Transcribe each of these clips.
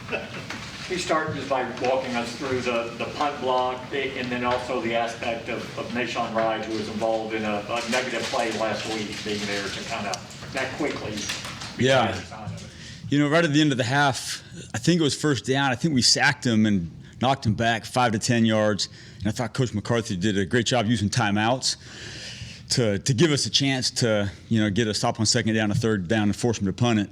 Can you start just by walking us through the punt block and then also the aspect of Nashon Wright, who was involved in a negative play last week, being there to kind of that quickly? Yeah. Right at the end of the half, I think it was first down. I think we sacked him and knocked him back 5 to 10 yards. And I thought Coach McCarthy did a great job using timeouts to give us a chance to, get a stop on second down, a third down, and force him to punt it.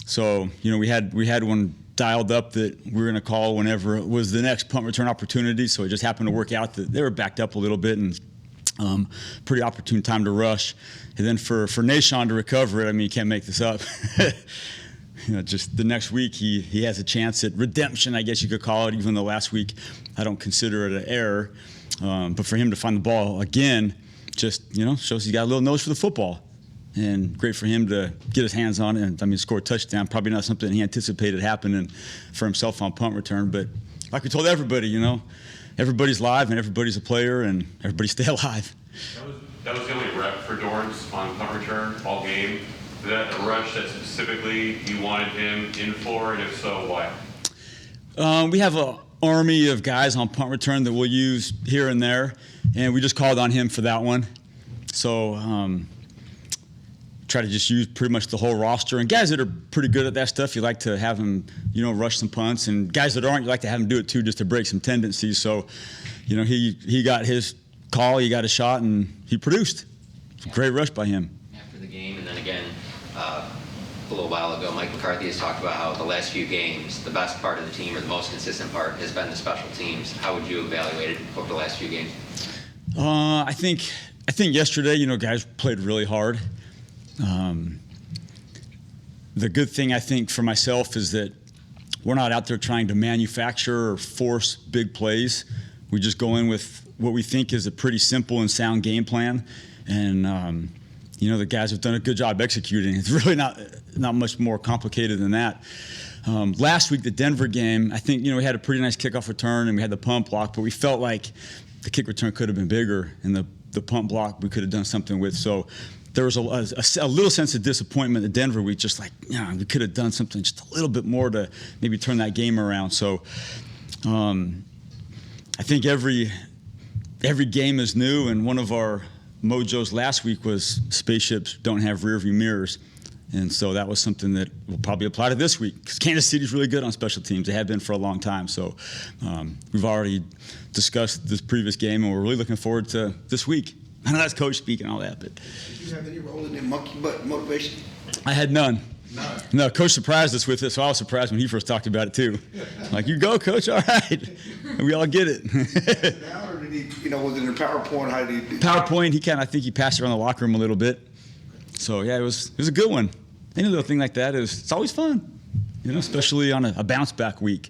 So, we had one dialed up that we were going to call whenever it was the next punt return opportunity. So it just happened to work out that they were backed up a little bit and pretty opportune time to rush. And then for Nashon to recover it, you can't make this up. Just the next week he has a chance at redemption, I guess you could call it, even though last week I don't consider it an error. But for him to find the ball again, just, shows he's got a little nose for the football. And great for him to get his hands on it and, score a touchdown. Probably not something he anticipated happening for himself on punt return. But like we told everybody, everybody's live and everybody's a player and everybody stay alive. That was the only rep for Dorrance on punt return all game. Is that a rush that specifically you wanted him in for, and if so, why? We have an army of guys on punt return that we'll use here and there, and we just called on him for that one. So try to just use pretty much the whole roster. And guys that are pretty good at that stuff, you like to have them, rush some punts. And guys that aren't, you like to have them do it too, just to break some tendencies. So, he got his call, he got a shot, and he produced. It's a great rush by him. After the game, and then again, a little while ago, Mike McCarthy has talked about how the last few games, the best part of the team or the most consistent part has been the special teams. How would you evaluate it over the last few games? I think yesterday, guys played really hard. The good thing I think for myself is that we're not out there trying to manufacture or force big plays. We just go in with what we think is a pretty simple and sound game plan. And, the guys have done a good job executing. It's really not much more complicated than that. Last week, the Denver game, I think, we had a pretty nice kickoff return and we had the punt block, but we felt like the kick return could have been bigger and the punt block we could have done something with. So there was a little sense of disappointment at Denver. We just we could have done something just a little bit more to maybe turn that game around. So I think every game is new, and one of our mojos last week was spaceships don't have rearview mirrors. And so that was something that will probably apply to this week because Kansas City's really good on special teams. They have been for a long time. So we've already discussed this previous game, and we're really looking forward to this week. I know that's coach speaking and all that, but. Did you have any role in the monkey butt motivation? I had none. None. No, coach surprised us with it, so I was surprised when he first talked about it too. Like, you go, coach, all right. And we all get it. Now, or did he, was it in PowerPoint? How did he? PowerPoint, I think he passed around the locker room a little bit. So yeah, it was a good one. Any little thing like that it's always fun, especially on a bounce back week.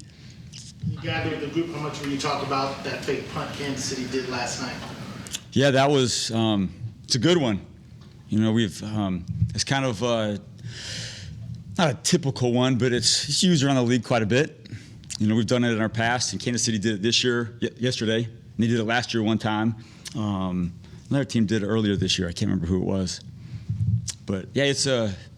You gathered the group. How much were you talking about that fake punt Kansas City did last night? Yeah, that was it's a good one. We've it's kind of not a typical one, but it's used around the league quite a bit. We've done it in our past, and Kansas City did it this year, yesterday, and they did it last year one time. Another team did it earlier this year. I can't remember who it was, but yeah, it's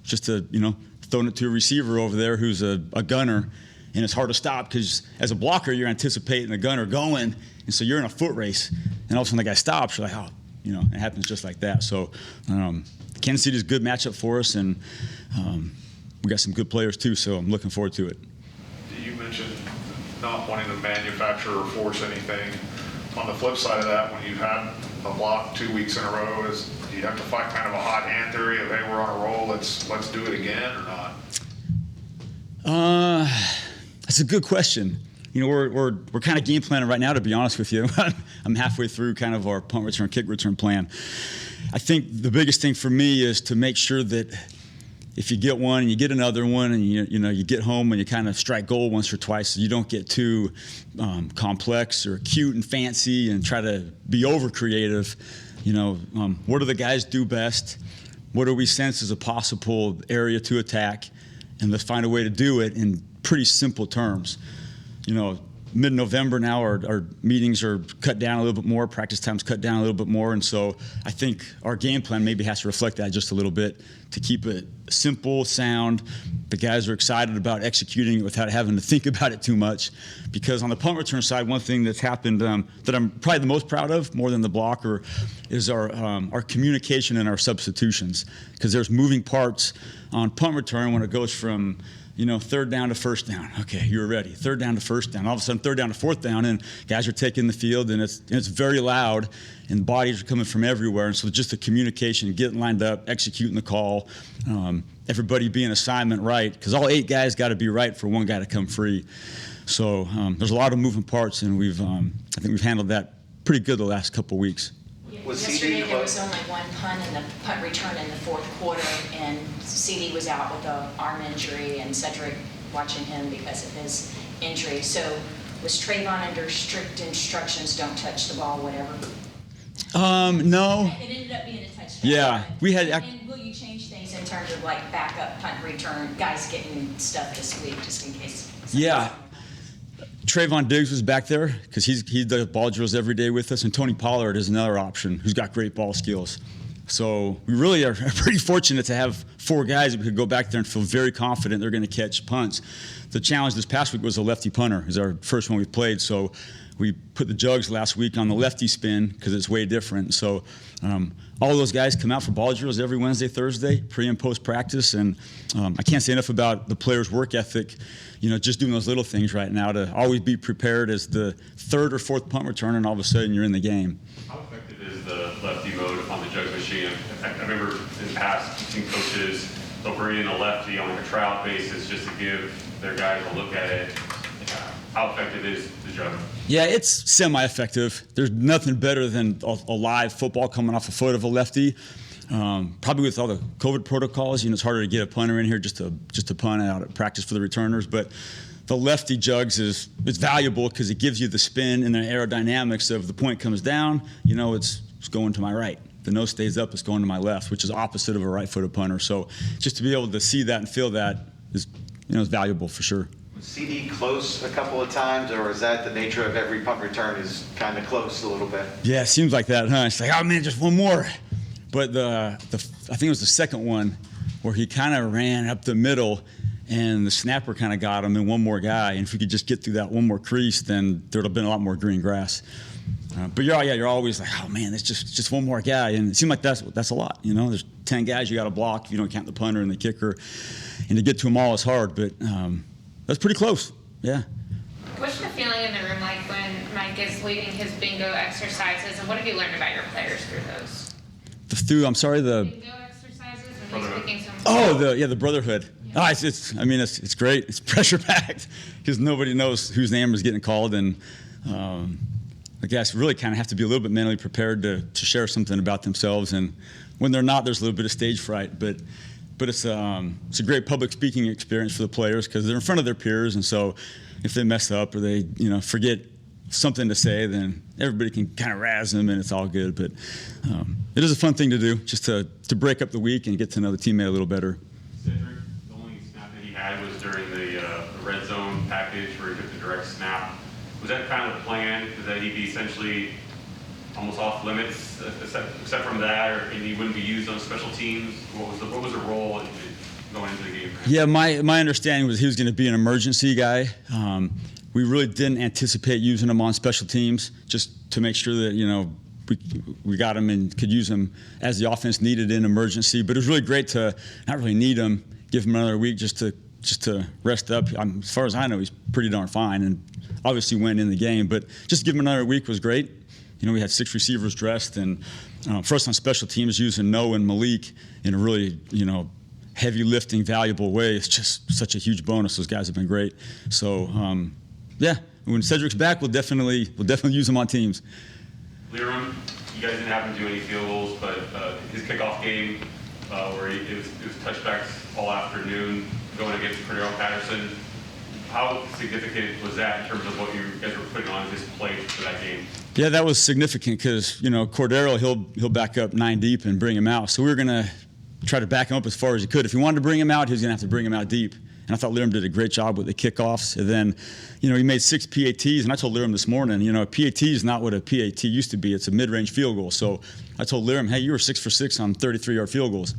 just throwing it to a receiver over there who's a gunner, and it's hard to stop because as a blocker you're anticipating the gunner going, and so you're in a foot race, and all of a sudden the guy stops. You're like, oh, it happens just like that. So Kansas City is a good matchup for us, and we got some good players too. So I'm looking forward to it. You mentioned not wanting to manufacture or force anything. On the flip side of that, when you've had a block 2 weeks in a row, do you have to fight kind of a hot hand theory of, hey, we're on a roll, let's do it again, or not? That's a good question. We're kind of game planning right now, to be honest with you. I'm halfway through kind of our punt return, kick return plan. I think the biggest thing for me is to make sure that if you get one and you get another one and you get home and you kind of strike gold once or twice, so you don't get too complex or cute and fancy and try to be over creative. What do the guys do best? What do we sense as a possible area to attack? And let's find a way to do it in pretty simple terms. Mid-November now, our meetings are cut down a little bit more, practice time's cut down a little bit more, and so I think our game plan maybe has to reflect that just a little bit to keep it simple sound. The guys are excited about executing it without having to think about it too much. Because on the punt return side, one thing that's happened that I'm probably the most proud of, more than the blocker, is our communication and our substitutions. Because there's moving parts on punt return when it goes from third down to first down. Okay, you're ready. Third down to first down. All of a sudden, third down to fourth down, and guys are taking the field, and it's very loud, and bodies are coming from everywhere. And so just the communication, getting lined up, executing the call, everybody being assignment right, because all 8 guys got to be right for one guy to come free. So there's a lot of moving parts, and I think we've handled that pretty good the last couple of weeks. Yesterday, there was only one punt in the punt return in the fourth quarter, and CD was out with an arm injury, and Cedric watching him because of his injury. So was Trayvon under strict instructions, don't touch the ball, whatever? No. It ended up being a touchdown. Yeah, we had. And will you change things in terms of like backup punt return, guys getting stuff this week just in case? Yeah. Trayvon Diggs was back there because he does ball drills every day with us, and Tony Pollard is another option who's got great ball skills. So we really are pretty fortunate to have 4 guys that we could go back there and feel very confident they're going to catch punts. The challenge this past week was a lefty punter. It was our first one we played, so we put the jugs last week on the lefty spin because it's way different. So all those guys come out for ball drills every Wednesday, Thursday, pre and post practice, and I can't say enough about the players' work ethic. Just doing those little things right now to always be prepared as the 3rd or 4th punt return, and all of a sudden you're in the game. How effective is the lefty mode on the jugs machine? I remember in the past, team coaches, they'll bring in a lefty on like a tryout basis just to give their guys a look at it. How effective is the jug? Yeah, it's semi-effective. There's nothing better than a live football coming off a foot of a lefty. Probably with all the COVID protocols, it's harder to get a punter in here just to punt out at practice for the returners. But the lefty jugs is valuable because it gives you the spin and the aerodynamics of the point comes down. It's going to my right. The nose stays up, it's going to my left, which is opposite of a right-footed punter. So just to be able to see that and feel that is valuable for sure. CD close a couple of times, or is that the nature of every punt return is kind of close a little bit? Yeah, it seems like that, huh? It's like, oh man, just one more. But I think it was the second one where he kind of ran up the middle and the snapper kind of got him and one more guy. And if we could just get through that one more crease, then there'd have been a lot more green grass. But you're always like, oh man, it's just one more guy. And it seemed like that's a lot. There's 10 guys you got to block if you don't count the punter and the kicker. And to get to them all is hard, but that's pretty close. Yeah. What's the feeling in the room like when Mike is leading his bingo exercises, and what have you learned about your players through those? I'm sorry, the Bingo exercises when he's speaking some. the brotherhood. Yeah. It's great. It's pressure packed because nobody knows whose name is getting called, and I guess really kind of have to be a little bit mentally prepared to share something about themselves. And when they're not, there's a little bit of stage fright, but it's a great public speaking experience for the players because they're in front of their peers, and so if they mess up or they forget something to say, then everybody can kind of razz them and it's all good. But it is a fun thing to do, just to break up the week and get to know the teammate a little better. Cedric, the only snap that he had was during the red zone package where he took the direct snap. Was that kind of the plan? That he'd be essentially almost off limits, except from that, and he wouldn't be used on special teams? What was the role going into the game? Yeah, my understanding was he was going to be an emergency guy. We really didn't anticipate using him on special teams, just to make sure that we got him and could use him as the offense needed in emergency. But it was really great to not really need him, give him another week just to rest up. As far as I know, he's pretty darn fine, and obviously went in the game. But just give him another week was great. We had 6 receivers dressed, and for us on special teams, using Noah and Malik in a really, heavy lifting, valuable way. It's just such a huge bonus. Those guys have been great. So, when Cedric's back, we'll definitely use him on teams. Liram, you guys didn't have him do any field goals, but his kickoff game, where it was touchbacks all afternoon going against Cordero Patterson. How significant was that in terms of what you guys were putting on his plate for that game? Yeah, that was significant because Cordero he'll back up 9 deep and bring him out. So we were gonna try to back him up as far as he could. If he wanted to bring him out, he was gonna have to bring him out deep. And I thought Liram did a great job with the kickoffs. And then, he made 6 PATs. And I told Liram this morning, a PAT is not what a PAT used to be. It's a mid-range field goal. So I told Liram, hey, you were 6 for 6 on 33-yard field goals.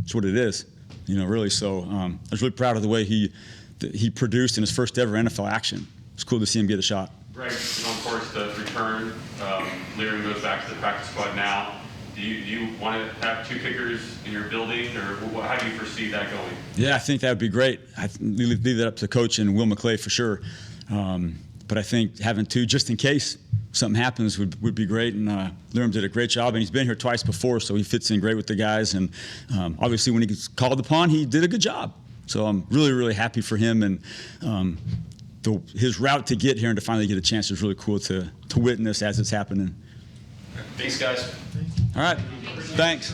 That's what it is. really. So I was really proud of the way he produced in his first ever NFL action. It's cool to see him get a shot. Greg, on course to return, Leary goes back to the practice squad now. Do you want to have 2 kickers in your building, or how do you foresee that going? Yeah, I think that would be great. I leave that up to Coach and Will McClay for sure. But I think having 2, just in case something happens, would be great. And Liam did a great job, and he's been here twice before, so he fits in great with the guys. And obviously, when he gets called upon, he did a good job. So I'm really, really happy for him. And his route to get here and to finally get a chance is really cool to witness as it's happening. Thanks, guys. All right. Thanks.